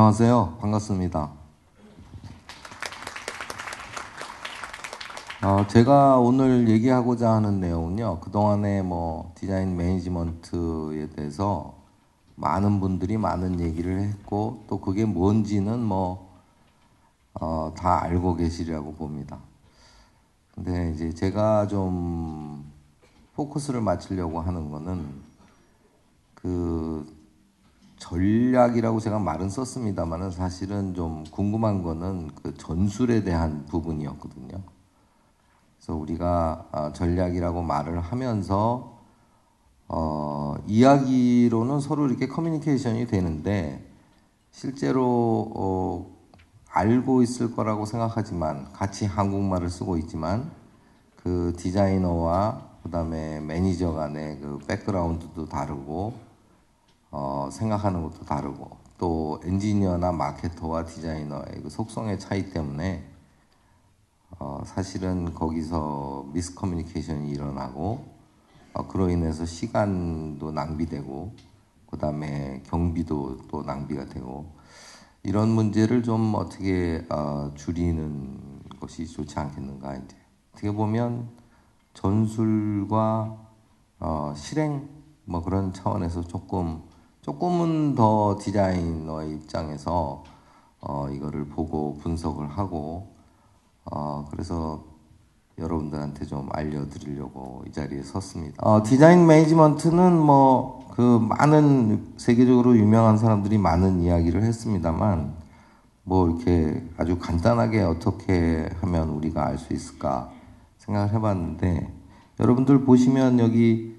안녕하세요. 반갑습니다. 제가 오늘 얘기하고자 하는 내용은요, 그동안에 디자인 매니지먼트에 대해서 많은 분들이 많은 얘기를 했고, 또 그게 뭔지는 다 알고 계시리라고 봅니다. 근데 이제 제가 좀 포커스를 맞추려고 하는 거는 그 전략이라고 제가 말은 썼습니다만은 사실은 좀 궁금한 거는 그 전술에 대한 부분이었거든요. 그래서 우리가 전략이라고 말을 하면서 이야기로는 서로 이렇게 커뮤니케이션이 되는데 실제로 알고 있을 거라고 생각하지만 같이 한국말을 쓰고 있지만 그 디자이너와 그다음에 매니저 간의 그 백그라운드도 다르고 생각하는 것도 다르고 또 엔지니어나 마케터와 디자이너의 그 속성의 차이 때문에 사실은 거기서 미스커뮤니케이션이 일어나고 그로 인해서 시간도 낭비되고 그 다음에 경비도 또 낭비가 되고 이런 문제를 좀 어떻게 줄이는 것이 좋지 않겠는가. 이제 어떻게 보면 전술과 실행 그런 차원에서 조금은 더 디자이너의 입장에서 이거를 보고 분석을 하고 그래서 여러분들한테 좀 알려드리려고 이 자리에 섰습니다. 디자인 매니지먼트는 그 많은 세계적으로 유명한 사람들이 많은 이야기를 했습니다만 이렇게 아주 간단하게 어떻게 하면 우리가 알 수 있을까 생각을 해봤는데 여러분들 보시면 여기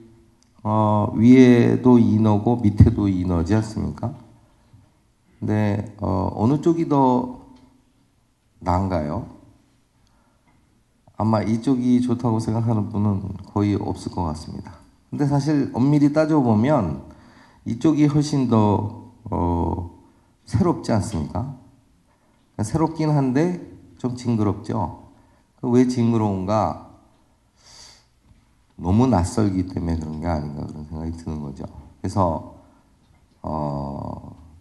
위에도 인어고 밑에도 인어지 않습니까? 근데 어느 쪽이 더 나은가요? 아마 이쪽이 좋다고 생각하는 분은 거의 없을 것 같습니다. 근데 사실 엄밀히 따져보면 이쪽이 훨씬 더 새롭지 않습니까? 새롭긴 한데 좀 징그럽죠? 왜 징그러운가? 너무 낯설기 때문에 그런 게 아닌가 그런 생각이 드는 거죠. 그래서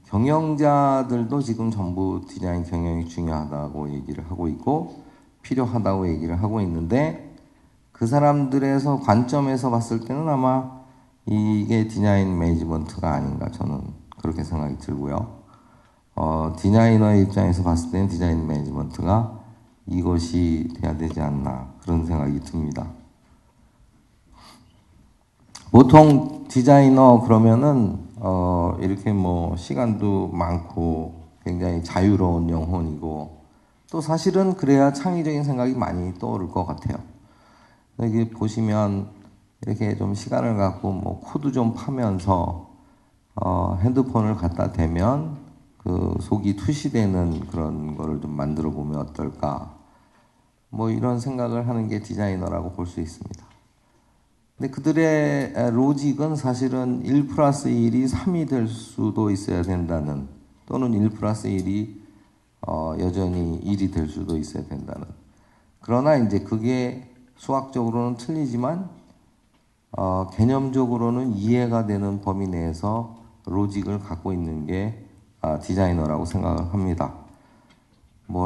경영자들도 지금 전부 디자인 경영이 중요하다고 얘기를 하고 있고 필요하다고 얘기를 하고 있는데 그 사람들에서 관점에서 봤을 때는 아마 이게 디자인 매니지먼트가 아닌가 저는 그렇게 생각이 들고요. 디자이너의 입장에서 봤을 때는 디자인 매니지먼트가 이것이 돼야 되지 않나 그런 생각이 듭니다. 보통 디자이너 그러면은 이렇게 시간도 많고 굉장히 자유로운 영혼이고 또 사실은 그래야 창의적인 생각이 많이 떠오를 것 같아요. 여기 보시면 이렇게 좀 시간을 갖고 코드 좀 파면서 핸드폰을 갖다 대면 그 속이 투시되는 그런 거를 좀 만들어 보면 어떨까 이런 생각을 하는 게 디자이너라고 볼 수 있습니다. 근데 그들의 로직은 사실은 1 플러스 1이 3이 될 수도 있어야 된다는 또는 1 플러스 1이 여전히 1이 될 수도 있어야 된다는 그러나 이제 그게 수학적으로는 틀리지만 개념적으로는 이해가 되는 범위 내에서 로직을 갖고 있는 게 디자이너라고 생각을 합니다.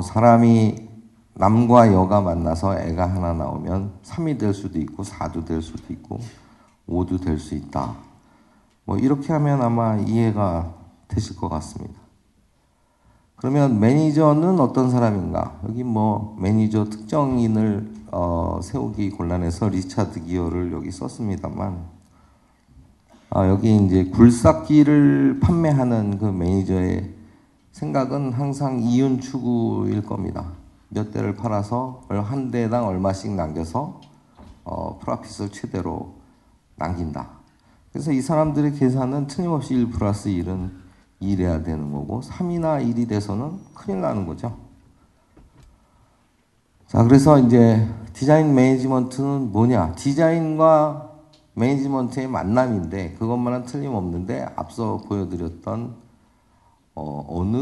사람이 남과 여가 만나서 애가 하나 나오면 3이 될 수도 있고 4도 될 수도 있고 5도 될 수 있다. 이렇게 하면 아마 이해가 되실 것 같습니다. 그러면 매니저는 어떤 사람인가? 여기 매니저 특정인을 세우기 곤란해서 리차드 기어를 여기 썼습니다만 여기 이제 굴삭기를 판매하는 그 매니저의 생각은 항상 이윤 추구일 겁니다. 몇 대를 팔아서 한 대당 얼마씩 남겨서 프로핏을 최대로 남긴다. 그래서 이 사람들의 계산은 틀림없이 1 플러스 1은 2이래야 되는 거고 3이나 1이 돼서는 큰일 나는 거죠. 자, 그래서 이제 디자인 매니지먼트는 뭐냐? 디자인과 매니지먼트의 만남인데 그것만은 틀림없는데 앞서 보여드렸던 어느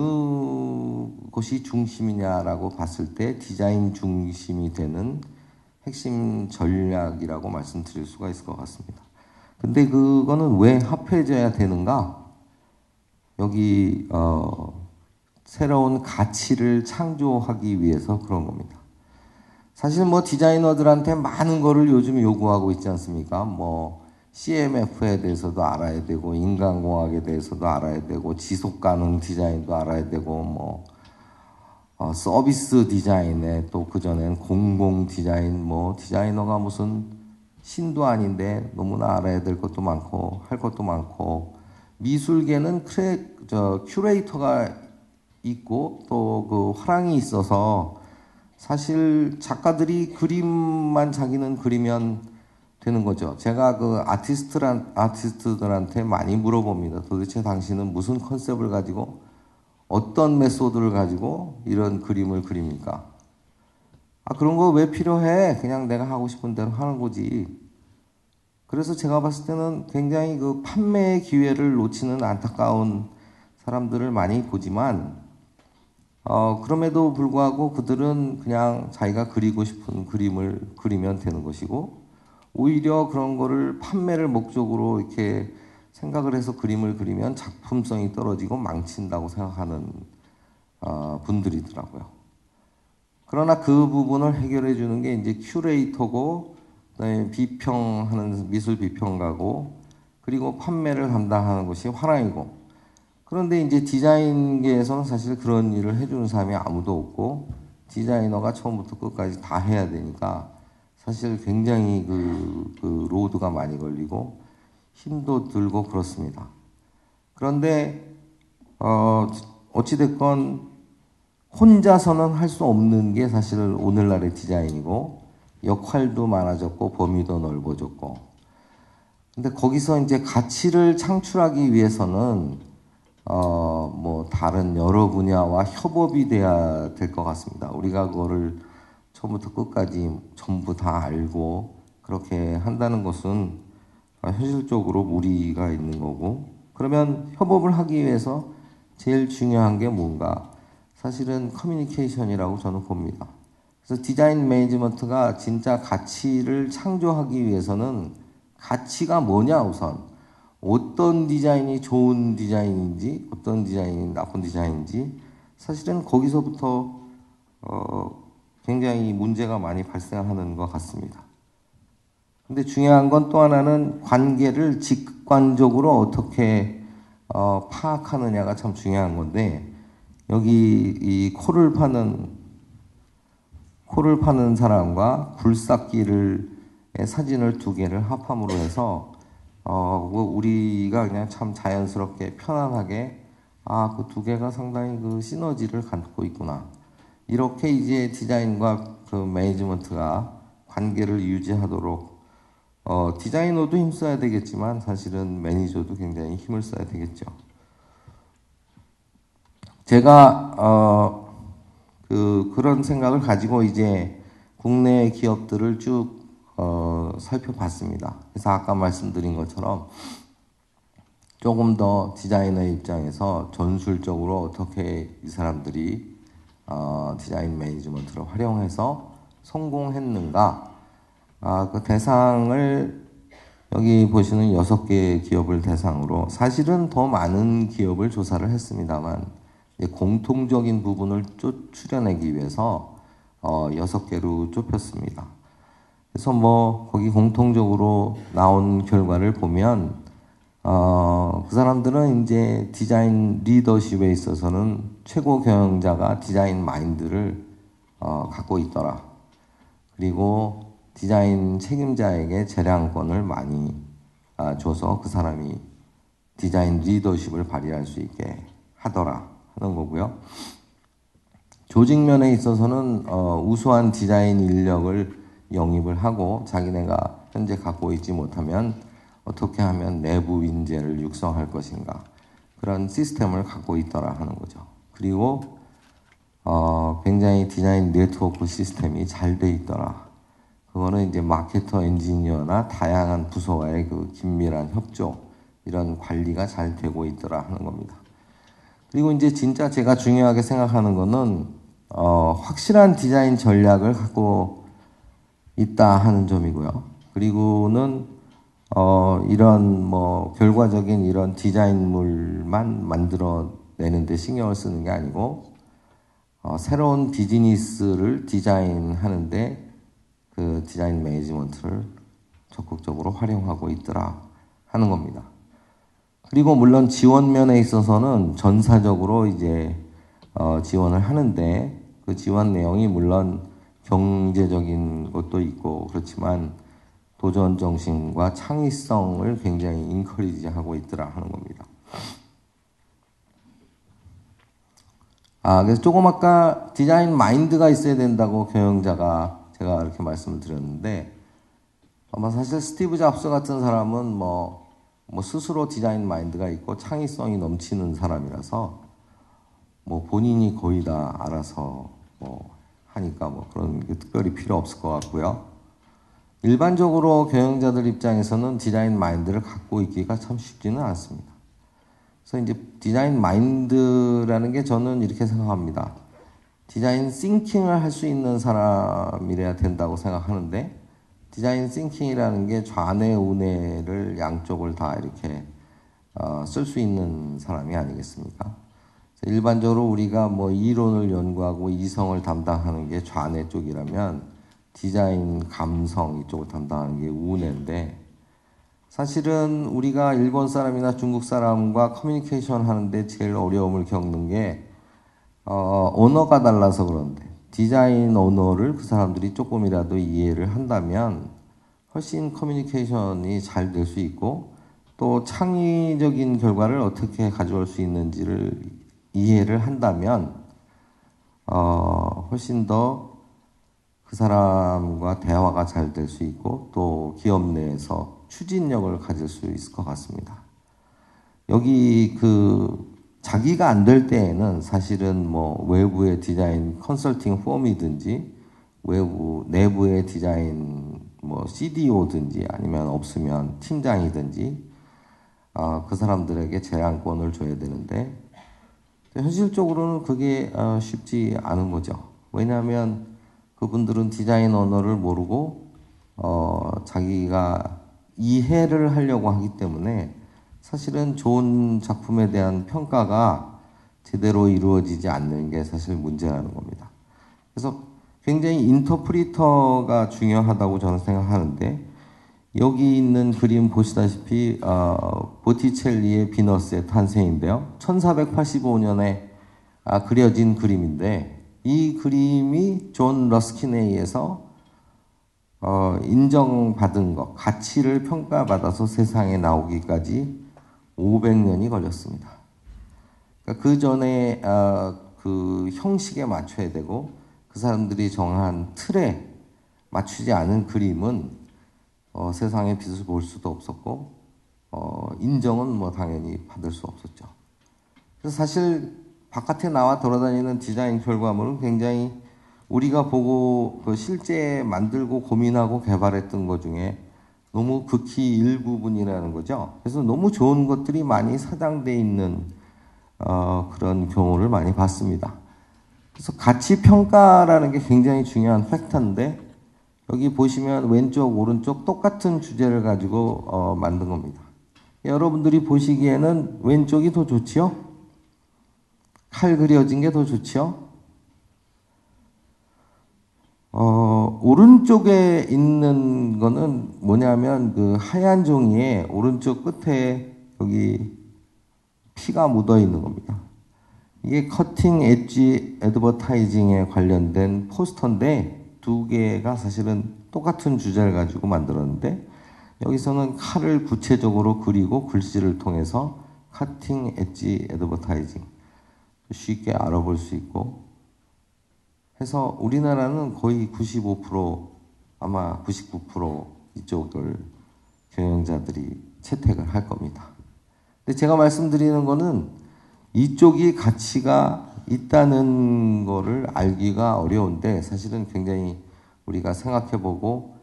것이 중심이냐라고 봤을 때 디자인 중심이 되는 핵심 전략이라고 말씀드릴 수가 있을 것 같습니다. 근데 그거는 왜 합해져야 되는가? 여기 새로운 가치를 창조하기 위해서 그런 겁니다. 사실 뭐 디자이너들한테 많은 거를 요즘 요구하고 있지 않습니까? 뭐 CMF에 대해서도 알아야 되고 인간공학에 대해서도 알아야 되고 지속가능 디자인도 알아야 되고 뭐 서비스 디자인에 또 그전엔 공공 디자인 뭐 디자이너가 무슨 신도 아닌데 너무나 알아야 될 것도 많고 할 것도 많고 미술계는 큐레이터가 있고 또 그 화랑이 있어서 사실 작가들이 그림만 자기는 그리면 되는 거죠. 제가 그 아티스트들한테 많이 물어봅니다. 도대체 당신은 무슨 컨셉을 가지고 어떤 메소드를 가지고 이런 그림을 그립니까? 그런 거 왜 필요해? 그냥 내가 하고 싶은 대로 하는 거지. 그래서 제가 봤을 때는 굉장히 그 판매의 기회를 놓치는 안타까운 사람들을 많이 보지만, 그럼에도 불구하고 그들은 그냥 자기가 그리고 싶은 그림을 그리면 되는 것이고, 오히려 그런 거를 판매를 목적으로 이렇게 생각을 해서 그림을 그리면 작품성이 떨어지고 망친다고 생각하는 분들이더라고요. 그러나 그 부분을 해결해 주는 게 이제 큐레이터고, 그다음에 비평하는 미술 비평가고, 그리고 판매를 담당하는 것이 화랑이고. 그런데 이제 디자인계에서는 사실 그런 일을 해주는 사람이 아무도 없고, 디자이너가 처음부터 끝까지 다 해야 되니까 사실 굉장히 그 로드가 많이 걸리고 힘도 들고 그렇습니다. 그런데 어찌됐건 혼자서는 할 수 없는 게 사실 오늘날의 디자인이고 역할도 많아졌고 범위도 넓어졌고, 근데 거기서 이제 가치를 창출하기 위해서는 뭐 다른 여러 분야와 협업이 돼야 될 것 같습니다. 우리가 그거를 처음부터 끝까지 전부 다 알고 그렇게 한다는 것은 현실적으로 무리가 있는 거고, 그러면 협업을 하기 위해서 제일 중요한 게 뭔가? 사실은 커뮤니케이션이라고 저는 봅니다. 그래서 디자인 매니지먼트가 진짜 가치를 창조하기 위해서는 가치가 뭐냐 우선. 어떤 디자인이 좋은 디자인인지 어떤 디자인이 나쁜 디자인인지 사실은 거기서부터 굉장히 문제가 많이 발생하는 것 같습니다. 근데 중요한 건 또 하나는 관계를 직관적으로 어떻게 파악하느냐가 참 중요한 건데, 여기 이 코를 파는 사람과 굴삭기를 사진을 두 개를 합함으로 해서 우리가 그냥 참 자연스럽게 편안하게 그 두 개가 상당히 그 시너지를 갖고 있구나, 이렇게 이제 디자인과 그 매니지먼트가 관계를 유지하도록 디자이너도 힘써야 되겠지만 사실은 매니저도 굉장히 힘을 써야 되겠죠. 제가 그런 생각을 가지고 이제 국내 기업들을 쭉 살펴봤습니다. 그래서 아까 말씀드린 것처럼 조금 더 디자이너의 입장에서 전술적으로 어떻게 이 사람들이 디자인 매니지먼트를 활용해서 성공했는가, 그 대상을 여기 보시는 6개의 기업을 대상으로 사실은 더 많은 기업을 조사를 했습니다만 공통적인 부분을 추려내기 위해서 6개로 좁혔습니다. 그래서 뭐 거기 공통적으로 나온 결과를 보면 그 사람들은 이제 디자인 리더십에 있어서는 최고 경영자가 디자인 마인드를 갖고 있더라. 그리고 디자인 책임자에게 재량권을 많이 줘서 그 사람이 디자인 리더십을 발휘할 수 있게 하더라 하는 거고요. 조직면에 있어서는 우수한 디자인 인력을 영입을 하고 자기네가 현재 갖고 있지 못하면 어떻게 하면 내부 인재를 육성할 것인가, 그런 시스템을 갖고 있더라 하는 거죠. 그리고 굉장히 디자인 네트워크 시스템이 잘 돼 있더라. 그거는 이제 마케터 엔지니어나 다양한 부서와의 그 긴밀한 협조, 이런 관리가 잘 되고 있더라 하는 겁니다. 그리고 이제 진짜 제가 중요하게 생각하는 거는 확실한 디자인 전략을 갖고 있다 하는 점이고요. 그리고는 이런 뭐 결과적인 이런 디자인물만 만들어내는데 신경을 쓰는 게 아니고 새로운 비즈니스를 디자인하는데 그 디자인 매니지먼트를 적극적으로 활용하고 있더라 하는 겁니다. 그리고 물론 지원 면에 있어서는 전사적으로 이제 지원을 하는데 그 지원 내용이 물론 경제적인 것도 있고 그렇지만 도전 정신과 창의성을 굉장히 인커리지하고 있더라 하는 겁니다. 그래서 조금 아까 디자인 마인드가 있어야 된다고 경영자가 제가 이렇게 말씀을 드렸는데 아마 사실 스티브 잡스 같은 사람은 뭐 스스로 디자인 마인드가 있고 창의성이 넘치는 사람이라서 뭐 본인이 거의 다 알아서 뭐 하니까 뭐 그런 게 특별히 필요 없을 것 같고요. 일반적으로 경영자들 입장에서는 디자인 마인드를 갖고 있기가 참 쉽지는 않습니다. 그래서 이제 디자인 마인드라는 게 저는 이렇게 생각합니다. 디자인 싱킹을 할 수 있는 사람이래야 된다고 생각하는데 디자인 싱킹이라는 게 좌뇌, 우뇌를 양쪽을 다 이렇게 쓸 수 있는 사람이 아니겠습니까? 일반적으로 우리가 뭐 이론을 연구하고 이성을 담당하는 게 좌뇌 쪽이라면 디자인, 감성 이쪽을 담당하는 게 우뇌인데 사실은 우리가 일본 사람이나 중국 사람과 커뮤니케이션 하는데 제일 어려움을 겪는 게 언어가 달라서 그런데 디자인 언어를 그 사람들이 조금이라도 이해를 한다면 훨씬 커뮤니케이션이 잘 될 수 있고 또 창의적인 결과를 어떻게 가져올 수 있는지를 이해를 한다면 훨씬 더 그 사람과 대화가 잘 될 수 있고 또 기업 내에서 추진력을 가질 수 있을 것 같습니다. 여기 자기가 안 될 때에는 사실은 뭐 외부의 디자인 컨설팅 펌이든지 내부의 디자인 뭐 CDO든지 아니면 없으면 팀장이든지 그 사람들에게 제안권을 줘야 되는데 현실적으로는 그게 쉽지 않은 거죠. 왜냐하면 그분들은 디자인 언어를 모르고 자기가 이해를 하려고 하기 때문에 사실은 좋은 작품에 대한 평가가 제대로 이루어지지 않는 게 사실 문제라는 겁니다. 그래서 굉장히 인터프리터가 중요하다고 저는 생각하는데 여기 있는 그림 보시다시피 보티첼리의 비너스의 탄생인데요. 1485년에 그려진 그림인데 이 그림이 존 러스킨에 의해서 인정받은 것, 가치를 평가받아서 세상에 나오기까지 500년이 걸렸습니다. 그러니까 그 전에 그 형식에 맞춰야 되고 그 사람들이 정한 틀에 맞추지 않은 그림은 세상에 빛을 볼 수도 없었고 인정은 뭐 당연히 받을 수 없었죠. 그래서 사실 바깥에 나와 돌아다니는 디자인 결과물은 굉장히 우리가 보고 실제 만들고 고민하고 개발했던 것 중에 너무 극히 일부분이라는 거죠. 그래서 너무 좋은 것들이 많이 사장되어 있는 그런 경우를 많이 봤습니다. 그래서 가치 평가라는 게 굉장히 중요한 팩터인데 여기 보시면 왼쪽 오른쪽 똑같은 주제를 가지고 만든 겁니다. 여러분들이 보시기에는 왼쪽이 더 좋지요? 칼 그려진 게 더 좋지요? 오른쪽에 있는 거는 뭐냐면 그 하얀 종이에 오른쪽 끝에 여기 피가 묻어 있는 겁니다. 이게 커팅 엣지 애드버타이징에 관련된 포스터인데 두 개가 사실은 똑같은 주제를 가지고 만들었는데 여기서는 칼을 구체적으로 그리고 글씨를 통해서 커팅 엣지 애드버타이징 쉽게 알아볼 수 있고 해서 우리나라는 거의 95% 아마 99% 이쪽을 경영자들이 채택을 할 겁니다. 근데 제가 말씀드리는 거는 이쪽이 가치가 있다는 거를 알기가 어려운데 사실은 굉장히 우리가 생각해보고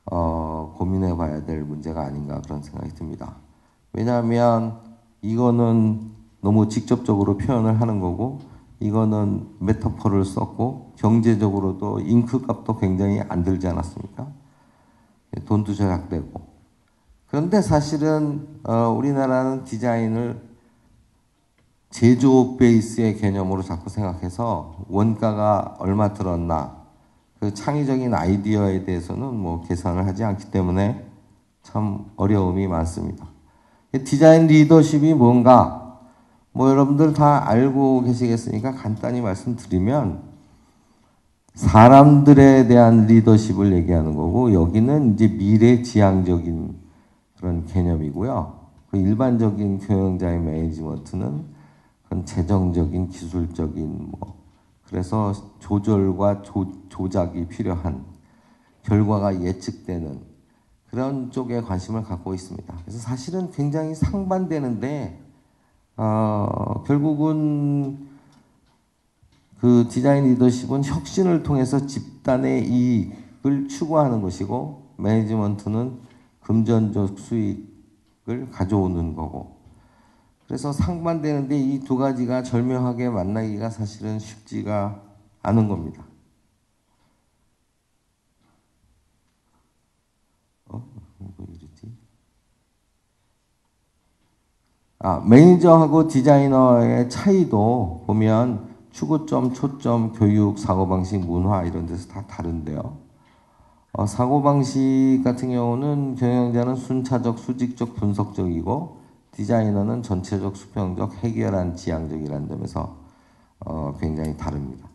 고민해봐야 될 문제가 아닌가 그런 생각이 듭니다. 왜냐하면 이거는 너무 직접적으로 표현을 하는 거고 이거는 메타포를 썼고 경제적으로도 잉크 값도 굉장히 안 들지 않았습니까? 돈도 절약되고 그런데 사실은 우리나라는 디자인을 제조업 베이스의 개념으로 자꾸 생각해서 원가가 얼마 들었나 그 창의적인 아이디어에 대해서는 뭐 계산을 하지 않기 때문에 참 어려움이 많습니다. 디자인 리더십이 뭔가 뭐 여러분들 다 알고 계시겠으니까 간단히 말씀드리면 사람들에 대한 리더십을 얘기하는 거고 여기는 이제 미래지향적인 그런 개념이고요. 그 일반적인 경영자의 매니지먼트는 그런 재정적인 기술적인 뭐 그래서 조절과 조작이 필요한 결과가 예측되는 그런 쪽에 관심을 갖고 있습니다. 그래서 사실은 굉장히 상반되는데 결국은 그 디자인 리더십은 혁신을 통해서 집단의 이익을 추구하는 것이고 매니지먼트는 금전적 수익을 가져오는 거고 그래서 상반되는데 이 두 가지가 절묘하게 만나기가 사실은 쉽지가 않은 겁니다. 뭐 이러지? 매니저하고 디자이너의 차이도 보면 추구점, 초점, 교육, 사고방식, 문화 이런 데서 다 다른데요. 사고방식 같은 경우는 경영자는 순차적, 수직적, 분석적이고 디자이너는 전체적, 수평적, 해결한, 지향적이라는 점에서 굉장히 다릅니다.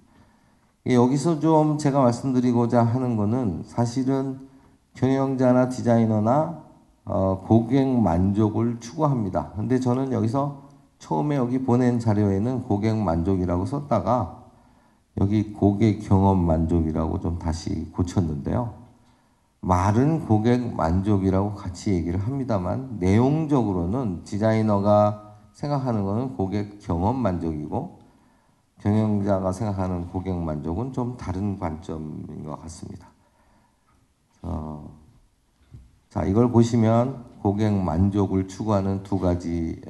여기서 좀 제가 말씀드리고자 하는 거는 사실은 경영자나 디자이너나 고객 만족을 추구합니다. 근데 저는 여기서 처음에 여기 보낸 자료에는 고객 만족이라고 썼다가 여기 고객 경험 만족이라고 좀 다시 고쳤는데요. 말은 고객 만족이라고 같이 얘기를 합니다만 내용적으로는 디자이너가 생각하는 것은 고객 경험 만족이고 경영자가 생각하는 고객 만족은 좀 다른 관점인 것 같습니다. 자, 이걸 보시면 고객 만족을 추구하는 두 가지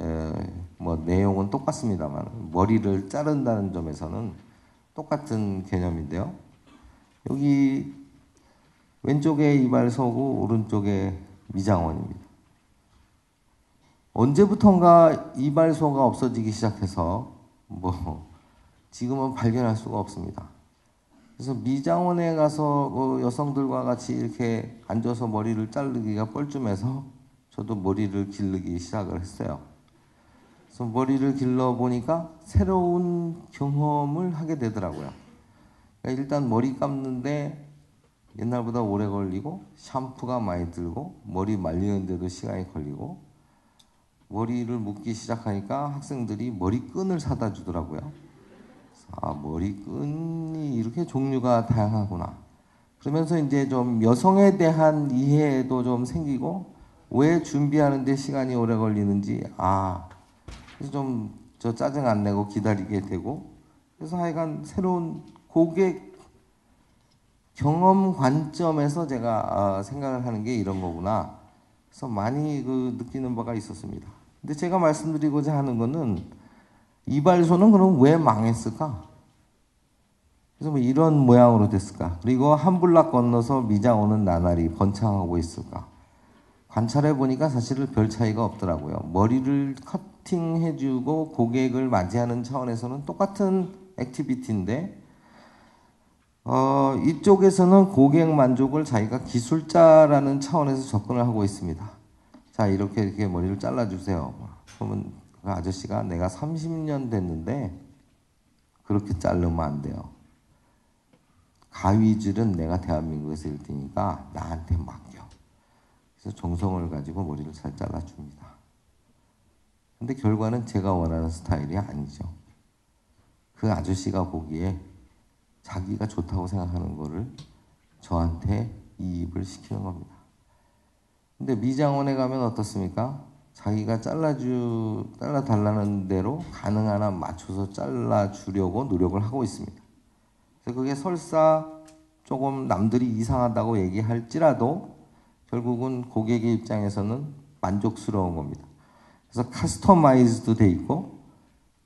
뭐 내용은 똑같습니다만 머리를 자른다는 점에서는 똑같은 개념인데요. 여기 왼쪽에 이발소고 오른쪽에 미장원입니다. 언제부턴가 이발소가 없어지기 시작해서 뭐 지금은 발견할 수가 없습니다. 그래서 미장원에 가서 여성들과 같이 이렇게 앉아서 머리를 자르기가 뻘쭘해서 저도 머리를 기르기 시작을 했어요. 그래서 머리를 길러 보니까 새로운 경험을 하게 되더라고요. 그러니까 일단 머리 감는데 옛날보다 오래 걸리고 샴푸가 많이 들고 머리 말리는데도 시간이 걸리고 머리를 묶기 시작하니까 학생들이 머리끈을 사다 주더라고요. 머리끈이 이렇게 종류가 다양하구나. 그러면서 이제 좀 여성에 대한 이해도 좀 생기고 왜 준비하는데 시간이 오래 걸리는지 그래서 좀 저 짜증 안 내고 기다리게 되고 그래서 하여간 새로운 고객 경험 관점에서 제가 생각을 하는 게 이런 거구나. 그래서 많이 느끼는 바가 있었습니다. 근데 제가 말씀드리고자 하는 거는 이발소는 그럼 왜 망했을까? 그래서 뭐 이런 모양으로 됐을까? 그리고 한 블락 건너서 미장원은 나날이 번창하고 있을까? 관찰해 보니까 사실은 별 차이가 없더라고요. 머리를 커팅해주고 고객을 맞이하는 차원에서는 똑같은 액티비티인데 이쪽에서는 고객 만족을 자기가 기술자라는 차원에서 접근을 하고 있습니다. 자, 이렇게 머리를 잘라주세요. 그러면 그 아저씨가 내가 30년 됐는데 그렇게 자르면 안 돼요. 가위질은 내가 대한민국에서 1등이니까 나한테 맡겨. 그래서 정성을 가지고 머리를 잘 잘라줍니다. 근데 결과는 제가 원하는 스타일이 아니죠. 그 아저씨가 보기에 자기가 좋다고 생각하는 거를 저한테 이입을 시키는 겁니다. 근데 미장원에 가면 어떻습니까? 자기가 잘라달라는 대로 가능한 한 맞춰서 잘라주려고 노력을 하고 있습니다. 그래서 그게 설사 조금 남들이 이상하다고 얘기할지라도 결국은 고객의 입장에서는 만족스러운 겁니다. 그래서 카스터마이즈도 돼 있고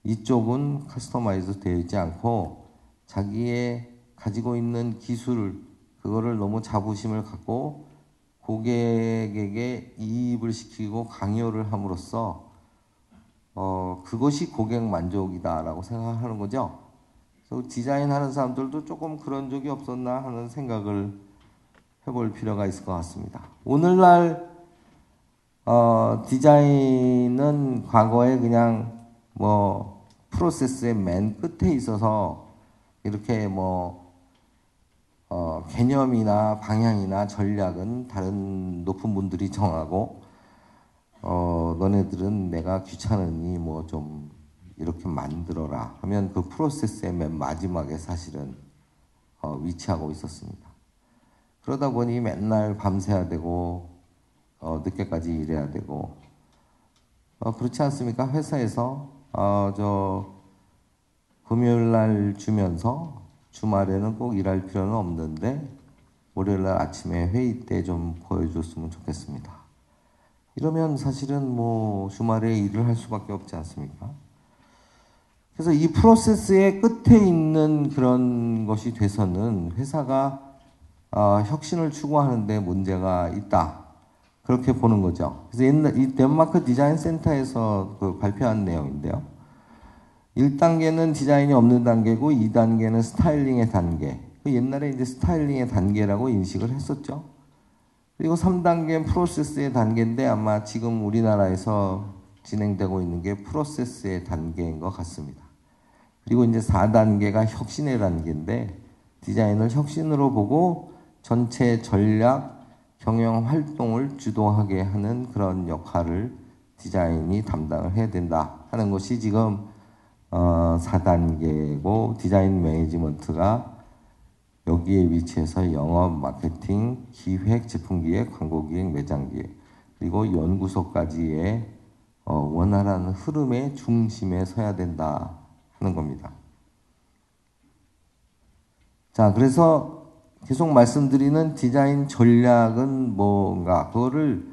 이쪽은 카스터마이즈 되어 있지 않고 자기의 가지고 있는 기술 그거를 너무 자부심을 갖고 고객에게 이입을 시키고 강요를 함으로써 그것이 고객 만족이다라고 생각하는 거죠. 그래서 디자인하는 사람들도 조금 그런 적이 없었나 하는 생각을 해볼 필요가 있을 것 같습니다. 오늘날 디자인은 과거에 그냥 뭐 프로세스의 맨 끝에 있어서 이렇게 뭐 개념이나 방향이나 전략은 다른 높은 분들이 정하고 너네들은 내가 귀찮으니 뭐 좀 이렇게 만들어라 하면 그 프로세스의 맨 마지막에 사실은 위치하고 있었습니다. 그러다 보니 맨날 밤새야 되고 늦게까지 일해야 되고 그렇지 않습니까? 회사에서 저 금요일 날 주면서 주말에는 꼭 일할 필요는 없는데 월요일 날 아침에 회의 때 좀 보여줬으면 좋겠습니다. 이러면 사실은 뭐 주말에 일을 할 수밖에 없지 않습니까? 그래서 이 프로세스의 끝에 있는 그런 것이 돼서는 회사가 혁신을 추구하는데 문제가 있다. 그렇게 보는 거죠. 그래서 옛날 이 덴마크 디자인 센터에서 발표한 내용인데요. 1단계는 디자인이 없는 단계고 2단계는 스타일링의 단계. 옛날에 이제 스타일링의 단계라고 인식을 했었죠. 그리고 3단계는 프로세스의 단계인데 아마 지금 우리나라에서 진행되고 있는 게 프로세스의 단계인 것 같습니다. 그리고 이제 4단계가 혁신의 단계인데 디자인을 혁신으로 보고 전체 전략, 경영 활동을 주도하게 하는 그런 역할을 디자인이 담당을 해야 된다 하는 것이 지금 4단계고 디자인 매니지먼트가 여기에 위치해서 영업, 마케팅, 기획, 제품기획, 광고기획, 매장기획 그리고 연구소까지의 원활한 흐름의 중심에 서야 된다 하는 겁니다. 자, 그래서 계속 말씀드리는 디자인 전략은 뭔가 그거를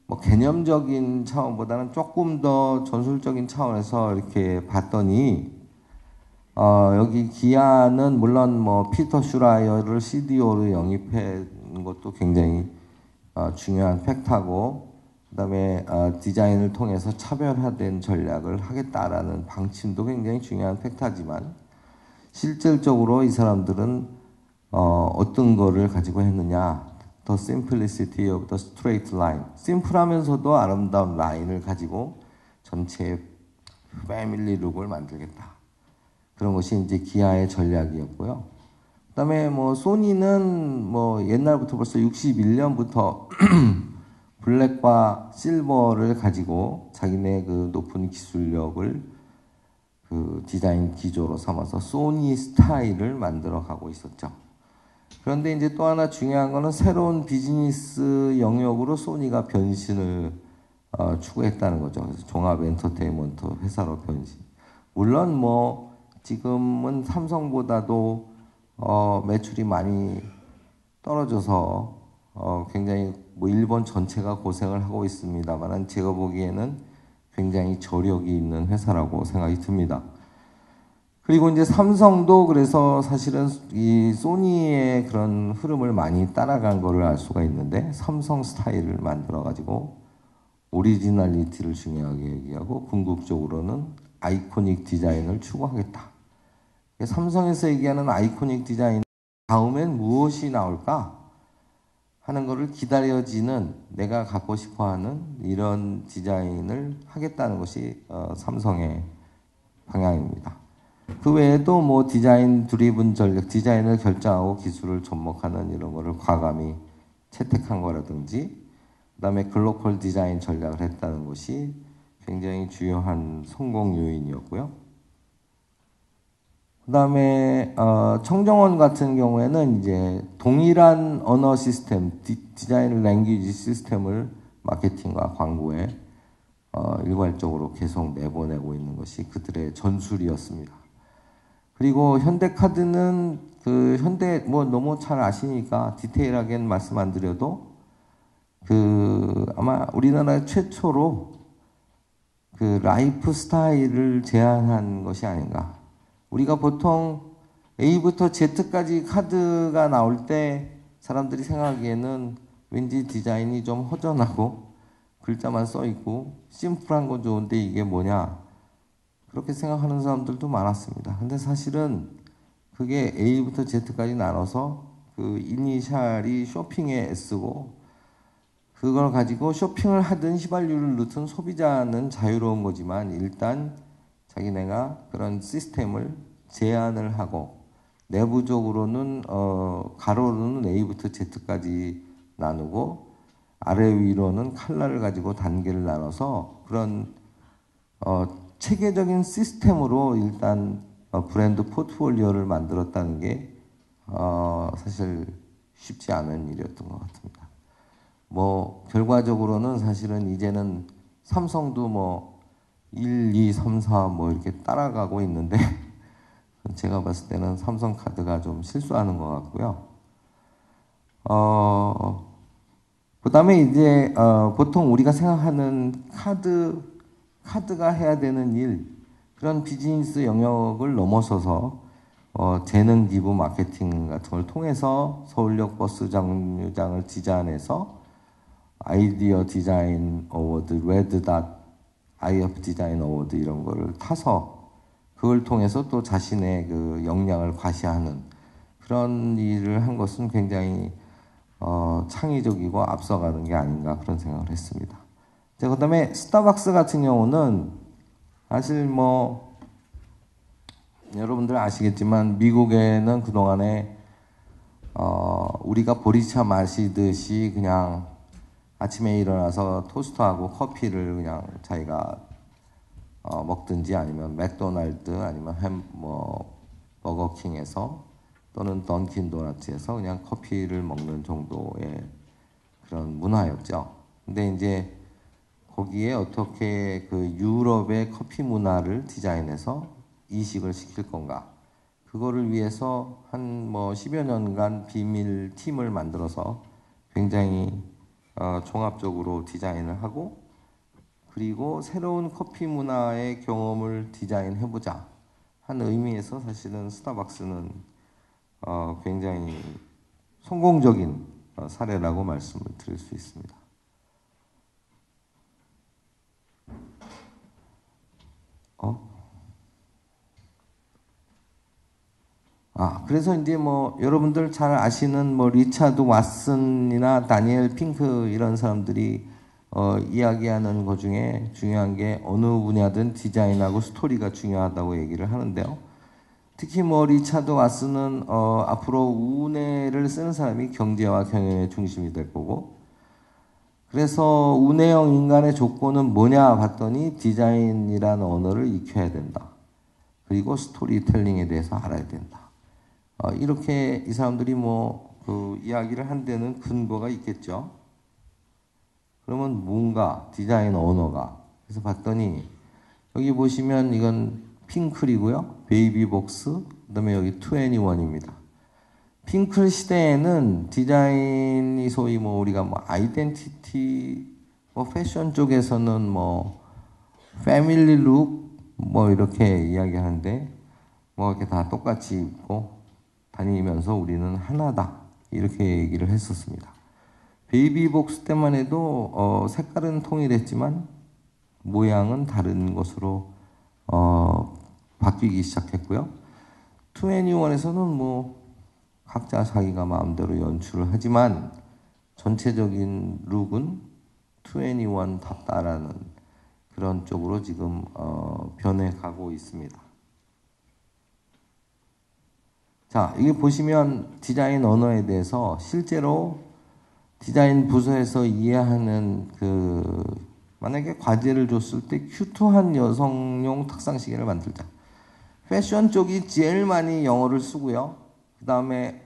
뭐 개념적인 차원보다는 조금 더 전술적인 차원에서 이렇게 봤더니 여기 기아는 물론 뭐 피터 슈라이어를 CDO로 영입한 것도 굉장히 중요한 팩트고 그다음에 디자인을 통해서 차별화된 전략을 하겠다라는 방침도 굉장히 중요한 팩트지만 실질적으로 이 사람들은 어떤 거를 가지고 했느냐? The simplicity of the straight line. 심플하면서도 아름다운 라인을 가지고 전체 패밀리 룩을 만들겠다. 그런 것이 이제 기아의 전략이었고요. 그다음에 뭐 소니는 뭐 옛날부터 벌써 61년부터 블랙과 실버를 가지고 자기네 그 높은 기술력을 그 디자인 기조로 삼아서 소니 스타일을 만들어 가고 있었죠. 그런데 이제 또 하나 중요한 거는 새로운 비즈니스 영역으로 소니가 변신을 추구했다는 거죠. 그래서 종합 엔터테인먼트 회사로 변신. 물론 뭐 지금은 삼성보다도 매출이 많이 떨어져서 굉장히 뭐 일본 전체가 고생을 하고 있습니다만 제가 보기에는 굉장히 저력이 있는 회사라고 생각이 듭니다. 그리고 이제 삼성도 그래서 사실은 이 소니의 그런 흐름을 많이 따라간 거를 알 수가 있는데 삼성 스타일을 만들어 가지고 오리지널리티를 중요하게 얘기하고 궁극적으로는 아이코닉 디자인을 추구하겠다. 삼성에서 얘기하는 아이코닉 디자인 다음엔 무엇이 나올까 하는 것을 기다려지는 내가 갖고 싶어하는 이런 디자인을 하겠다는 것이 삼성의 방향입니다. 그 외에도 뭐 디자인 드리븐 전략, 디자인을 결정하고 기술을 접목하는 이런 거를 과감히 채택한 거라든지 그다음에 글로벌 디자인 전략을 했다는 것이 굉장히 주요한 성공 요인이었고요. 그다음에 청정원 같은 경우에는 이제 동일한 언어 시스템, 디자인 랭귀지 시스템을 마케팅과 광고에 일괄적으로 계속 내보내고 있는 것이 그들의 전술이었습니다. 그리고 현대카드는 그 현대 뭐 너무 잘 아시니까 디테일하게는 말씀 안 드려도 그 아마 우리나라 최초로 그 라이프 스타일을 제안한 것이 아닌가. 우리가 보통 A부터 Z까지 카드가 나올 때 사람들이 생각하기에는 왠지 디자인이 좀 허전하고 글자만 써 있고 심플한 건 좋은데 이게 뭐냐 그렇게 생각하는 사람들도 많았습니다. 근데 사실은 그게 A부터 Z까지 나눠서 그 이니셜이 쇼핑의 S고 그걸 가지고 쇼핑을 하든 휘발유를 넣든 소비자는 자유로운 거지만 일단 자기네가 그런 시스템을 제안을 하고 내부적으로는 가로로는 A부터 Z까지 나누고 아래 위로는 칼라를 가지고 단계를 나눠서 그런 체계적인 시스템으로 일단 브랜드 포트폴리오를 만들었다는 게 사실 쉽지 않은 일이었던 것 같습니다. 뭐 결과적으로는 사실은 이제는 삼성도 뭐 1, 2, 3, 4 뭐 이렇게 따라가고 있는데 제가 봤을 때는 삼성카드가 좀 실수하는 것 같고요. 그다음에 이제 보통 우리가 생각하는 카드가 해야 되는 일 그런 비즈니스 영역을 넘어서서 재능 기부 마케팅 같은 걸 통해서 서울역 버스 정류장을 디자인해서 아이디어 디자인 어워드, 레드닷 아이업 디자인 어워드 이런 거를 타서 그걸 통해서 또 자신의 그 역량을 과시하는 그런 일을 한 것은 굉장히 창의적이고 앞서가는 게 아닌가 그런 생각을 했습니다. 자, 그다음에 스타벅스 같은 경우는 사실 뭐 여러분들 아시겠지만 미국에는 그동안에 우리가 보리차 마시듯이 그냥 아침에 일어나서 토스트하고 커피를 그냥 자기가 먹든지 아니면 맥도날드 아니면 버거킹에서 또는 던킨 도너츠에서 그냥 커피를 먹는 정도의 그런 문화였죠. 근데 이제 거기에 어떻게 그 유럽의 커피 문화를 디자인해서 이식을 시킬 건가? 그거를 위해서 한 뭐 10여 년간 비밀 팀을 만들어서 굉장히 종합적으로 디자인을 하고 그리고 새로운 커피 문화의 경험을 디자인해보자 하는 의미에서 사실은 스타벅스는 굉장히 성공적인 사례라고 말씀을 드릴 수 있습니다. 그래서 이제 뭐 여러분들 잘 아시는 뭐 리차드 왓슨이나 다니엘 핑크 이런 사람들이 이야기하는 것 중에 중요한 게 어느 분야든 디자인하고 스토리가 중요하다고 얘기를 하는데요. 특히 뭐 리차드 왓슨은 앞으로 운해를 쓰는 사람이 경제와 경영의 중심이 될 거고 그래서 운해형 인간의 조건은 뭐냐 봤더니 디자인이라는 언어를 익혀야 된다. 그리고 스토리텔링에 대해서 알아야 된다. 이렇게 이 사람들이 뭐 그 이야기를 한 데는 근거가 있겠죠. 그러면 뭔가 디자인 언어가 그래서 봤더니 여기 보시면 이건 핑클이고요. 베이비복스 그다음에 여기 2NE1입니다. 핑클 시대에는 디자인이 소위 뭐 우리가 뭐 아이덴티티 뭐 패션 쪽에서는 뭐 패밀리 룩 뭐 이렇게 이야기하는데 뭐 이렇게 다 똑같이 입고 다니면서 우리는 하나다 이렇게 얘기를 했었습니다. 베이비복스 때만 해도 색깔은 통일했지만 모양은 다른 것으로 바뀌기 시작했고요. 2NE1에서는 뭐 각자 자기가 마음대로 연출을 하지만 전체적인 룩은 2NE1답다라는 그런 쪽으로 지금 변해가고 있습니다. 자, 이게 보시면 디자인 언어에 대해서 실제로 디자인 부서에서 이해하는 만약에 과제를 줬을 때 큐트한 여성용 탁상 시계를 만들자. 패션 쪽이 제일 많이 영어를 쓰고요. 그 다음에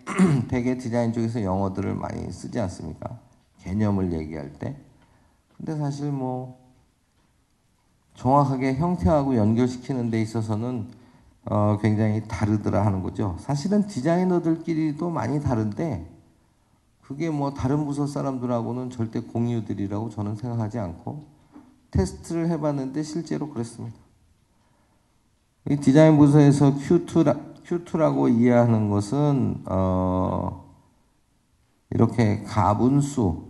되게 디자인 쪽에서 영어들을 많이 쓰지 않습니까? 개념을 얘기할 때. 근데 사실 뭐 정확하게 형태하고 연결시키는 데 있어서는 굉장히 다르더라 하는 거죠. 사실은 디자이너들끼리도 많이 다른데 그게 뭐 다른 부서 사람들하고는 절대 공유들이라고 저는 생각하지 않고 테스트를 해봤는데 실제로 그랬습니다. 이 디자인 부서에서 큐트라고 이해하는 것은 이렇게 가분수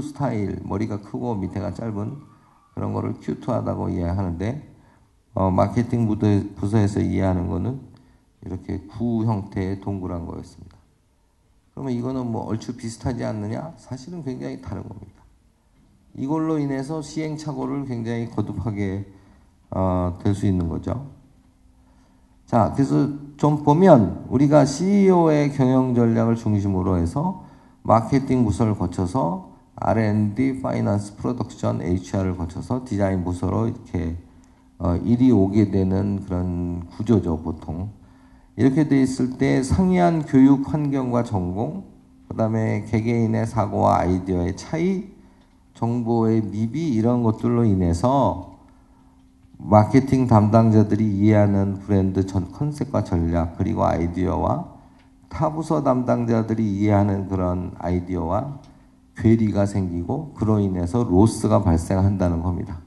스타일, 머리가 크고 밑에가 짧은 그런 거를 큐트하다고 이해하는데 마케팅 부서에서 이해하는 거는 이렇게 구 형태의 동그란 거였습니다. 그러면 이거는 뭐 얼추 비슷하지 않느냐? 사실은 굉장히 다른 겁니다. 이걸로 인해서 시행착오를 굉장히 거듭하게 될 수 있는 거죠. 자, 그래서 좀 보면 우리가 CEO의 경영 전략을 중심으로 해서 마케팅 부서를 거쳐서 R&D, 파이낸스, 프로덕션, HR을 거쳐서 디자인 부서로 이렇게 일이 오게 되는 그런 구조죠, 보통. 이렇게 돼 있을 때 상이한 교육 환경과 전공, 그 다음에 개개인의 사고와 아이디어의 차이, 정보의 미비 이런 것들로 인해서 마케팅 담당자들이 이해하는 브랜드 전 컨셉과 전략 그리고 아이디어와 타 부서 담당자들이 이해하는 그런 아이디어와 괴리가 생기고 그로 인해서 로스가 발생한다는 겁니다.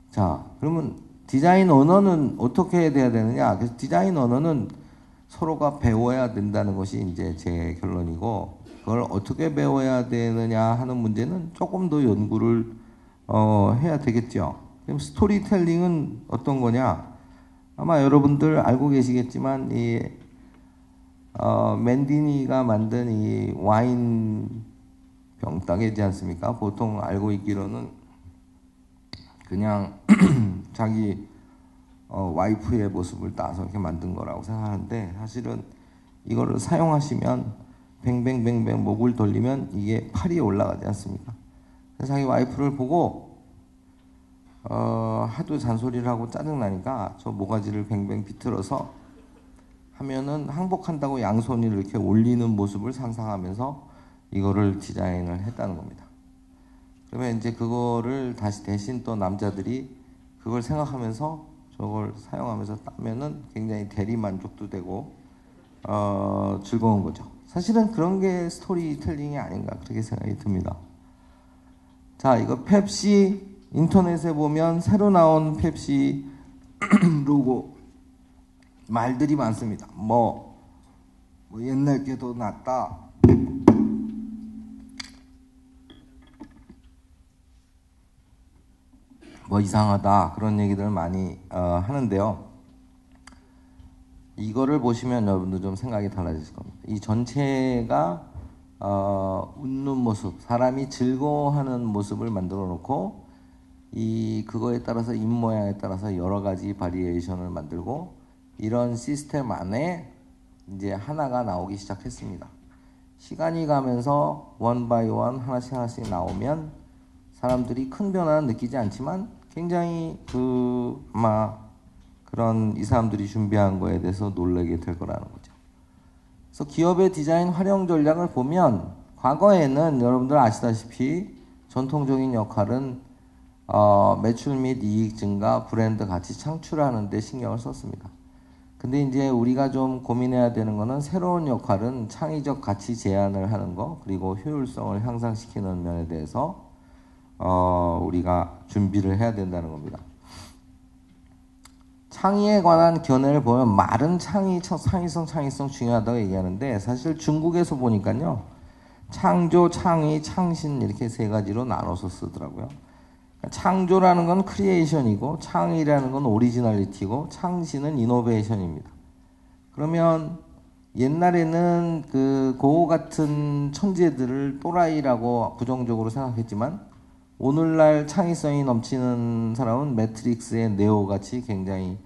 자, 그러면 디자인 언어는 어떻게 돼야 되느냐? 그래서 디자인 언어는 서로가 배워야 된다는 것이 이제 제 결론이고, 그걸 어떻게 배워야 되느냐 하는 문제는 조금 더 연구를 해야 되겠죠. 그럼 스토리텔링은 어떤 거냐? 아마 여러분들 알고 계시겠지만 이 맨디니가 만든 이 와인 병따개지 않습니까? 보통 알고 있기로는 그냥 자기 와이프의 모습을 따서 이렇게 만든 거라고 생각하는데, 사실은 이거를 사용하시면 뱅뱅뱅뱅 목을 돌리면 이게 팔이 올라가지 않습니까? 그래서 자기 와이프를 보고 하도 잔소리를 하고 짜증나니까 저 모가지를 뱅뱅 비틀어서 하면은 항복한다고 양손을 이렇게 올리는 모습을 상상하면서 이거를 디자인을 했다는 겁니다. 그러면 이제 그거를 다시 대신 또 남자들이 그걸 생각하면서 저걸 사용하면서 따면은 굉장히 대리 만족도 되고 즐거운 거죠. 사실은 그런 게 스토리텔링이 아닌가 그렇게 생각이 듭니다. 자, 이거 펩시 인터넷에 보면 새로 나온 펩시 로고 말들이 많습니다. 뭐 옛날 게 더 낫다. 뭐 이상하다 그런 얘기들을 많이 하는데요. 이거를 보시면 여러분들 좀 생각이 달라지실 겁니다. 이 전체가 웃는 모습, 사람이 즐거워하는 모습을 만들어 놓고 그거에 따라서 입 모양에 따라서 여러 가지 바리에이션을 만들고 이런 시스템 안에 이제 하나가 나오기 시작했습니다. 시간이 가면서 원 바이 원 하나씩 나오면 사람들이 큰 변화는 느끼지 않지만 굉장히 아마 그런 이 사람들이 준비한 거에 대해서 놀라게 될 거라는 거죠. 그래서 기업의 디자인 활용 전략을 보면 과거에는 여러분들 아시다시피 전통적인 역할은 매출 및 이익 증가, 브랜드 가치 창출하는 데 신경을 썼습니다. 근데 이제 우리가 좀 고민해야 되는 거는 새로운 역할은 창의적 가치 제안을 하는 거, 그리고 효율성을 향상시키는 면에 대해서 우리가 준비를 해야 된다는 겁니다. 창의에 관한 견해를 보면 말은 창의성 중요하다고 얘기하는데 사실 중국에서 보니까요. 창조, 창의, 창신 이렇게 세 가지로 나눠서 쓰더라고요. 창조라는 건 크리에이션이고 창의라는 건 오리지널리티고 창신은 이노베이션입니다. 그러면 옛날에는 고우 같은 천재들을 또라이라고 부정적으로 생각했지만 오늘날 창의성이 넘치는 사람은 매트릭스의 네오같이 굉장히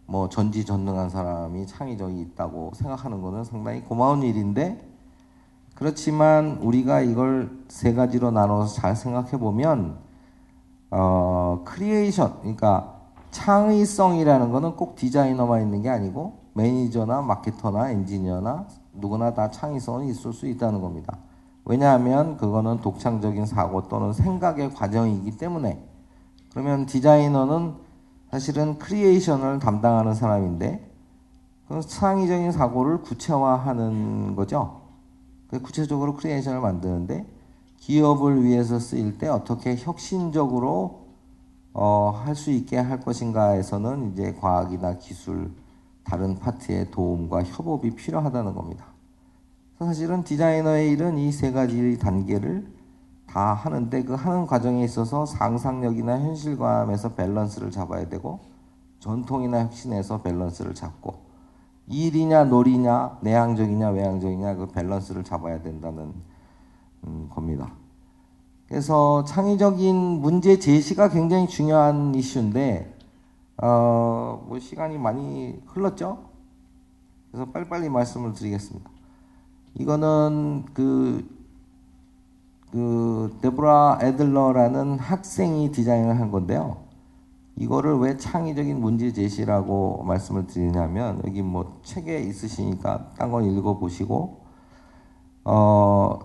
뭐 전지전능한 사람이 창의적이 있다고 생각하는 것은 상당히 고마운 일인데, 그렇지만 우리가 이걸 세 가지로 나눠서 잘 생각해 보면 크리에이션, 그러니까 창의성이라는 것은 꼭 디자이너만 있는 게 아니고 매니저나 마케터나 엔지니어나 누구나 다 창의성은 있을 수 있다는 겁니다. 왜냐하면 그거는 독창적인 사고 또는 생각의 과정이기 때문에. 그러면 디자이너는 사실은 크리에이션을 담당하는 사람인데 그 창의적인 사고를 구체화하는 거죠. 구체적으로 크리에이션을 만드는데 기업을 위해서 쓰일 때 어떻게 혁신적으로 할 수 있게 할 것인가에서는 이제 과학이나 기술, 다른 파트의 도움과 협업이 필요하다는 겁니다. 사실은 디자이너의 일은 이 세 가지 단계를 다 하는데 그 하는 과정에 있어서 상상력이나 현실감에서 밸런스를 잡아야 되고 전통이나 혁신에서 밸런스를 잡고 일이냐 놀이냐 내향적이냐 외향적이냐 그 밸런스를 잡아야 된다는 겁니다. 그래서 창의적인 문제 제시가 굉장히 중요한 이슈인데 뭐 시간이 많이 흘렀죠? 그래서 빨리빨리 말씀을 드리겠습니다. 이거는 데보라 애들러라는 학생이 디자인을 한 건데요. 이거를 왜 창의적인 문제 제시라고 말씀을 드리냐면 여기 뭐 책에 있으시니까 딴 건 읽어보시고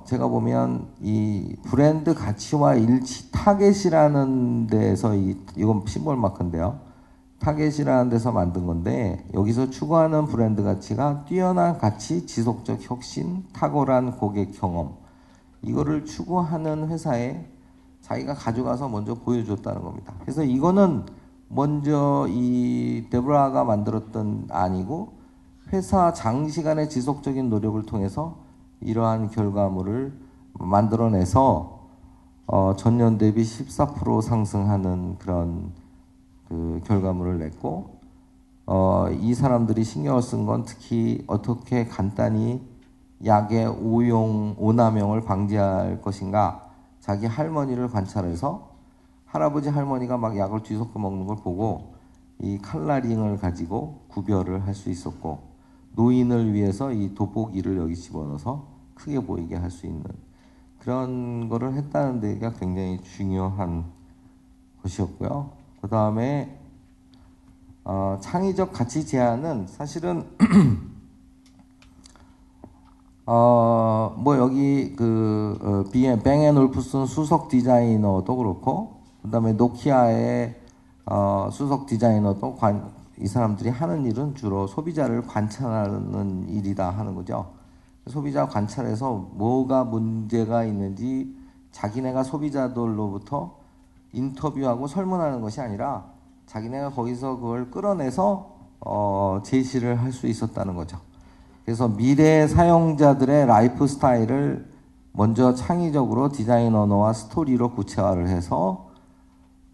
제가 보면 이 브랜드 가치와 일치 타겟이라는 데서 이건 심볼 마크인데요. 타겟이라는 데서 만든 건데 여기서 추구하는 브랜드 가치가 뛰어난 가치, 지속적 혁신, 탁월한 고객 경험 이거를 추구하는 회사에 자기가 가져가서 먼저 보여줬다는 겁니다. 그래서 이거는 먼저 이 데보라가 만들었던 아니고 회사 장시간의 지속적인 노력을 통해서 이러한 결과물을 만들어내서 전년 대비 14% 상승하는 그런 그 결과물을 냈고 이 사람들이 신경을 쓴 건 특히 어떻게 간단히 약의 오남용을 방지할 것인가 자기 할머니를 관찰해서 할아버지 할머니가 막 약을 뒤섞어 먹는 걸 보고 이 칼라링을 가지고 구별을 할 수 있었고 노인을 위해서 이 돋보기를 여기 집어넣어서 크게 보이게 할 수 있는 그런 거를 했다는 데가 굉장히 중요한 것이었고요. 그 다음에 창의적 가치 제안은 사실은 뭐 여기 뱅앤올프슨 수석 디자이너도 그렇고 그 다음에 노키아의 수석 디자이너도 이 사람들이 하는 일은 주로 소비자를 관찰하는 일이다 하는 거죠. 소비자 관찰해서 뭐가 문제가 있는지 자기네가 소비자들로부터 인터뷰하고 설문하는 것이 아니라 자기네가 거기서 그걸 끌어내서 제시를 할 수 있었다는 거죠. 그래서 미래 사용자들의 라이프 스타일을 먼저 창의적으로 디자인 언어와 스토리로 구체화를 해서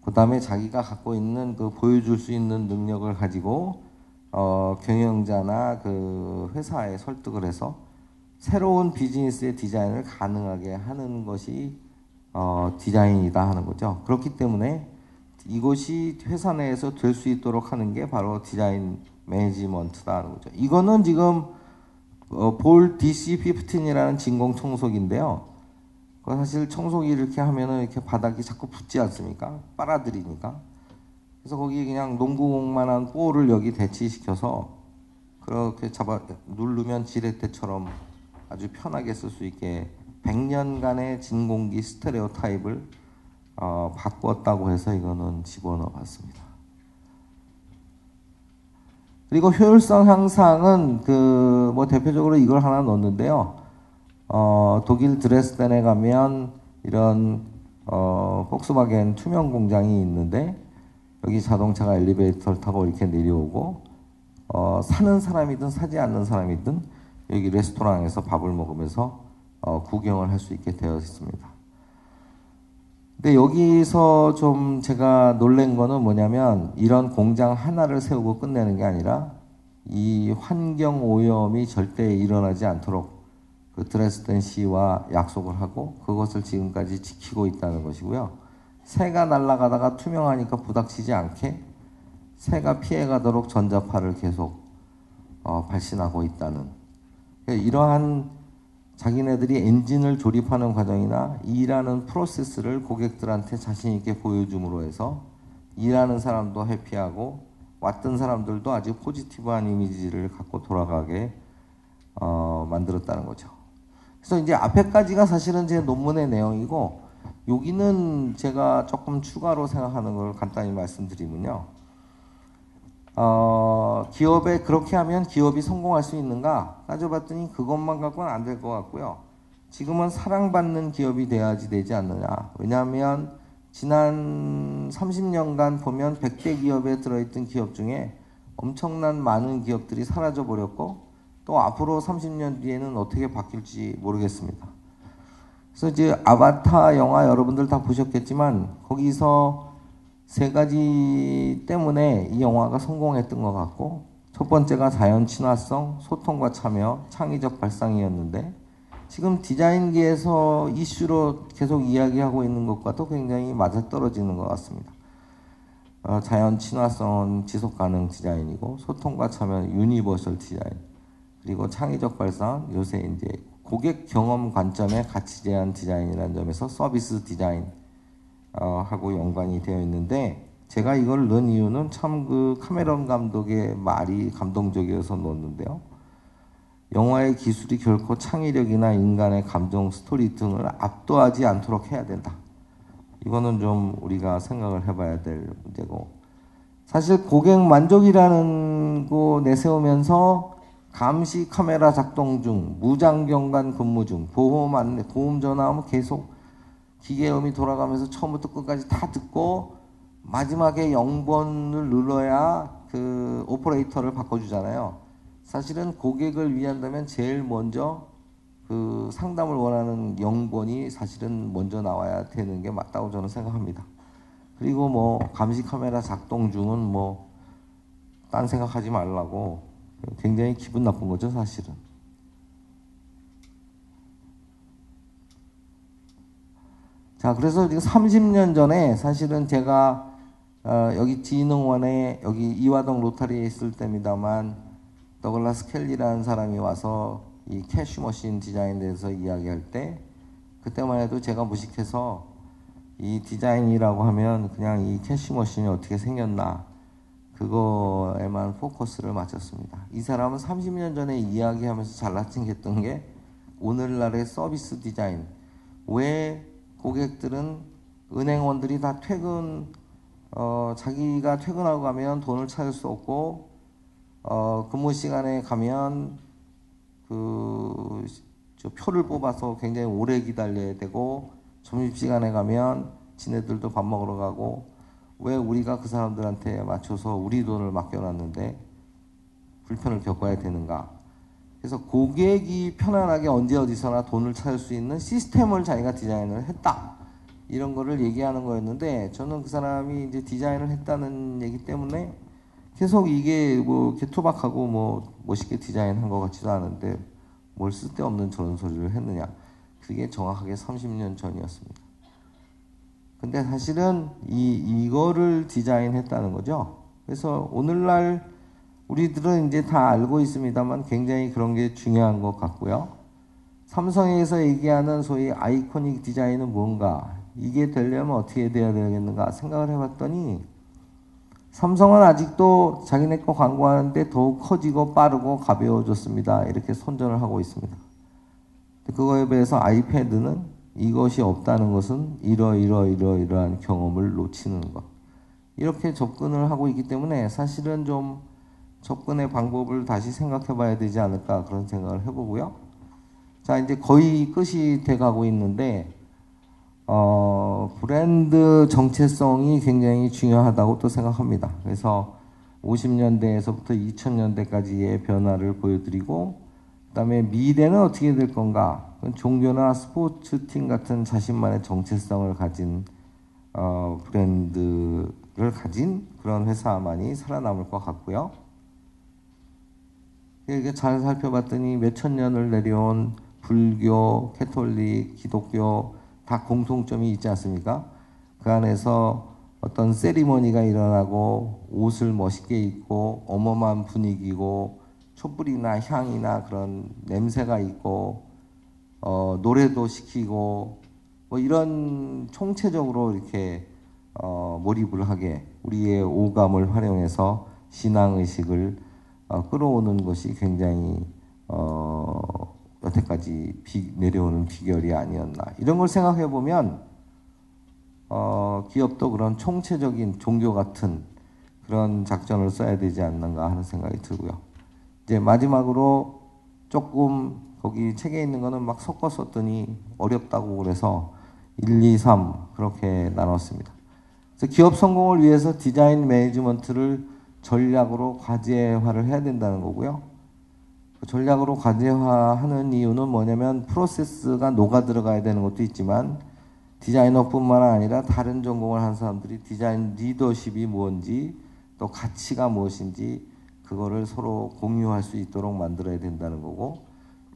그 다음에 자기가 갖고 있는 그 보여줄 수 있는 능력을 가지고 경영자나 그 회사에 설득을 해서 새로운 비즈니스의 디자인을 가능하게 하는 것이 디자인이다 하는 거죠. 그렇기 때문에 이것이 회사 내에서 될 수 있도록 하는 게 바로 디자인 매니지먼트다 하는 거죠. 이거는 지금 볼 DC-15이라는 진공 청소기인데요. 사실 청소기 이렇게 하면은 이렇게 바닥이 자꾸 붙지 않습니까? 빨아들이니까. 그래서 거기 그냥 농구공만한 볼을 여기 대치시켜서 그렇게 누르면 지렛대처럼 아주 편하게 쓸 수 있게 100년간의 진공기 스테레오 타입을 바꿨다고 해서 이거는 집어넣어 봤습니다. 그리고 효율성 향상은 뭐 대표적으로 이걸 하나 넣었는데요. 독일 드레스덴에 가면 이런 폭스바겐 투명 공장이 있는데 여기 자동차가 엘리베이터를 타고 이렇게 내려오고 사는 사람이든 사지 않는 사람이든 여기 레스토랑에서 밥을 먹으면서 구경을 할 수 있게 되어 있습니다. 근데 여기서 좀 제가 놀란 거는 뭐냐면 이런 공장 하나를 세우고 끝내는 게 아니라 이 환경 오염이 절대 일어나지 않도록 그 드레스덴 시와 약속을 하고 그것을 지금까지 지키고 있다는 것이고요. 새가 날아가다가 투명하니까 부닥치지 않게 새가 피해가도록 전자파를 계속 발신하고 있다는 이러한 자기네들이 엔진을 조립하는 과정이나 일하는 프로세스를 고객들한테 자신 있게 보여줌으로 해서 일하는 사람도 해피하고 왔던 사람들도 아주 포지티브한 이미지를 갖고 돌아가게 만들었다는 거죠. 그래서 이제 앞에까지가 사실은 제 논문의 내용이고 여기는 제가 조금 추가로 생각하는 걸 간단히 말씀드리면요. 기업에 그렇게 하면 기업이 성공할 수 있는가 따져봤더니 그것만 갖고는 안 될 것 같고요. 지금은 사랑받는 기업이 돼야지 되지 않느냐. 왜냐하면 지난 30년간 보면 100대 기업에 들어있던 기업 중에 엄청난 많은 기업들이 사라져 버렸고 또 앞으로 30년 뒤에는 어떻게 바뀔지 모르겠습니다. 그래서 이제 아바타 영화 여러분들 다 보셨겠지만 거기서 세 가지 때문에 이 영화가 성공했던 것 같고, 첫 번째가 자연 친화성, 소통과 참여, 창의적 발상이었는데, 지금 디자인계에서 이슈로 계속 이야기하고 있는 것과도 굉장히 맞아떨어지는 것 같습니다. 자연 친화성은 지속 가능 디자인이고, 소통과 참여는 유니버설 디자인, 그리고 창의적 발상, 요새 이제 고객 경험 관점의 가치 제한 디자인이라는 점에서 서비스 디자인 하고 연관이 되어 있는데, 제가 이걸 넣은 이유는 참 그 카메론 감독의 말이 감동적이어서 넣었는데요. 영화의 기술이 결코 창의력이나 인간의 감정, 스토리 등을 압도하지 않도록 해야 된다. 이거는 좀 우리가 생각을 해봐야 될 문제고, 사실 고객 만족이라는 거 내세우면서 감시 카메라 작동 중, 무장경관 근무 중, 보험 전화하면 계속 기계음이 돌아가면서 처음부터 끝까지 다 듣고 마지막에 0번을 눌러야 그 오퍼레이터를 바꿔주잖아요. 사실은 고객을 위한다면 제일 먼저 그 상담을 원하는 0번이 사실은 먼저 나와야 되는 게 맞다고 저는 생각합니다. 그리고 뭐 감시 카메라 작동 중은 뭐 딴 생각하지 말라고, 굉장히 기분 나쁜 거죠, 사실은. 자, 그래서 지금 30년 전에 사실은 제가 여기 진흥원에, 여기 이화동 로타리에 있을 때입니다만, 더글라스 켈리라는 사람이 와서 이 캐시머신 디자인에 대해서 이야기할 때, 그때만 해도 제가 무식해서 이 디자인이라고 하면 그냥 이 캐시머신이 어떻게 생겼나, 그거에만 포커스를 맞췄습니다. 이 사람은 30년 전에 이야기하면서 잘라팅했던 게 오늘날의 서비스 디자인. 왜 고객들은, 은행원들이 다 자기가 퇴근하고 가면 돈을 찾을 수 없고, 근무 시간에 가면 저 표를 뽑아서 굉장히 오래 기다려야 되고, 점심시간에 가면 지네들도 밥 먹으러 가고, 왜 우리가 그 사람들한테 맞춰서 우리 돈을 맡겨놨는데 불편을 겪어야 되는가. 그래서 고객이 편안하게 언제 어디서나 돈을 찾을 수 있는 시스템을 자기가 디자인을 했다, 이런 거를 얘기하는 거였는데, 저는 그 사람이 이제 디자인을 했다는 얘기 때문에 계속 이게 뭐 이렇게 투박하고 뭐 멋있게 디자인한 것 같지도 않은데 뭘 쓸데없는 저런 소리를 했느냐. 그게 정확하게 30년 전이었습니다. 근데 사실은 이거를 디자인했다는 거죠. 그래서 오늘날 우리들은 이제 다 알고 있습니다만 굉장히 그런 게 중요한 것 같고요. 삼성에서 얘기하는 소위 아이코닉 디자인은 뭔가, 이게 되려면 어떻게 돼야 되겠는가 생각을 해봤더니, 삼성은 아직도 자기네 거 광고하는데 더욱 커지고 빠르고 가벼워졌습니다, 이렇게 선전을 하고 있습니다. 그거에 비해서 아이패드는 이것이 없다는 것은 이러한 경험을 놓치는 것, 이렇게 접근을 하고 있기 때문에 사실은 좀 접근의 방법을 다시 생각해 봐야 되지 않을까, 그런 생각을 해보고요. 자, 이제 거의 끝이 돼 가고 있는데, 브랜드 정체성이 굉장히 중요하다고 또 생각합니다. 그래서 50년대에서부터 2000년대까지의 변화를 보여드리고, 그다음에 미래는 어떻게 될 건가? 종교나 스포츠팀 같은 자신만의 정체성을 가진 브랜드를 가진 그런 회사만이 살아남을 것 같고요. 이게 잘 살펴봤더니 몇천 년을 내려온 불교, 캐톨릭, 기독교 다 공통점이 있지 않습니까? 그 안에서 어떤 세리머니가 일어나고, 옷을 멋있게 입고, 어마어마한 분위기고, 촛불이나 향이나 그런 냄새가 있고, 노래도 시키고, 뭐 이런 총체적으로 이렇게 몰입을 하게 우리의 오감을 활용해서 신앙의식을 끌어오는 것이 굉장히 여태까지 내려오는 비결이 아니었나, 이런 걸 생각해 보면 기업도 그런 총체적인 종교 같은 그런 작전을 써야 되지 않는가 하는 생각이 들고요. 이제 마지막으로 조금 거기 책에 있는 거는 막 섞어 썼더니 어렵다고 그래서 1, 2, 3 그렇게 나눴습니다. 그래서 기업 성공을 위해서 디자인 매니지먼트를 전략으로 과제화를 해야 된다는 거고요. 그 전략으로 과제화하는 이유는 뭐냐면 프로세스가 녹아 들어가야 되는 것도 있지만 디자이너뿐만 아니라 다른 전공을 한 사람들이 디자인 리더십이 뭔지 또 가치가 무엇인지 그거를 서로 공유할 수 있도록 만들어야 된다는 거고,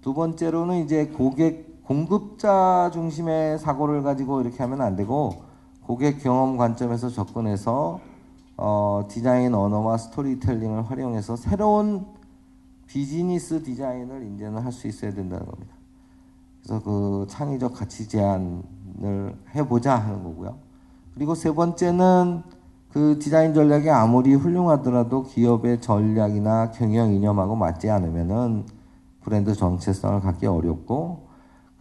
두 번째로는 이제 고객 공급자 중심의 사고를 가지고 이렇게 하면 안 되고 고객 경험 관점에서 접근해서 디자인 언어와 스토리텔링을 활용해서 새로운 비즈니스 디자인을 이제는 할 수 있어야 된다는 겁니다. 그래서 그 창의적 가치 제안을 해보자 하는 거고요. 그리고 세 번째는 그 디자인 전략이 아무리 훌륭하더라도 기업의 전략이나 경영 이념하고 맞지 않으면은 브랜드 정체성을 갖기 어렵고,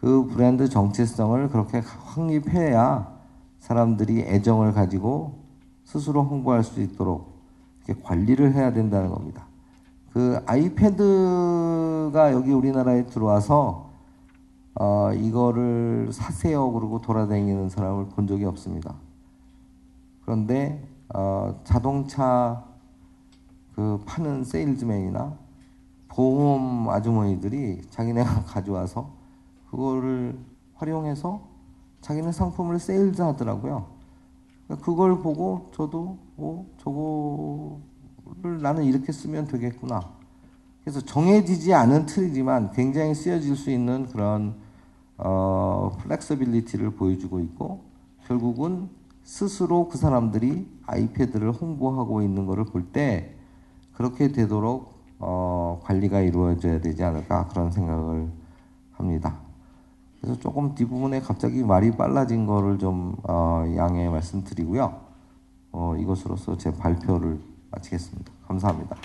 그 브랜드 정체성을 그렇게 확립해야 사람들이 애정을 가지고 스스로 홍보할 수 있도록 이렇게 관리를 해야 된다는 겁니다. 그 아이패드가 여기 우리나라에 들어와서 이거를 사세요 그러고 돌아다니는 사람을 본 적이 없습니다. 그런데 자동차 그 파는 세일즈맨이나 보험 아주머니들이 자기네가 가져와서 그거를 활용해서 자기네 상품을 세일즈 하더라고요. 그걸 보고 저도 저거를 나는 이렇게 쓰면 되겠구나. 그래서 정해지지 않은 틀이지만 굉장히 쓰여질 수 있는 그런 플렉서빌리티를 보여주고 있고, 결국은 스스로 그 사람들이 아이패드를 홍보하고 있는 것을 볼 때 그렇게 되도록 관리가 이루어져야 되지 않을까 그런 생각을 합니다. 그래서 조금 뒷부분에 갑자기 말이 빨라진 거를 좀 양해 말씀드리고요. 이것으로서 제 발표를 마치겠습니다. 감사합니다.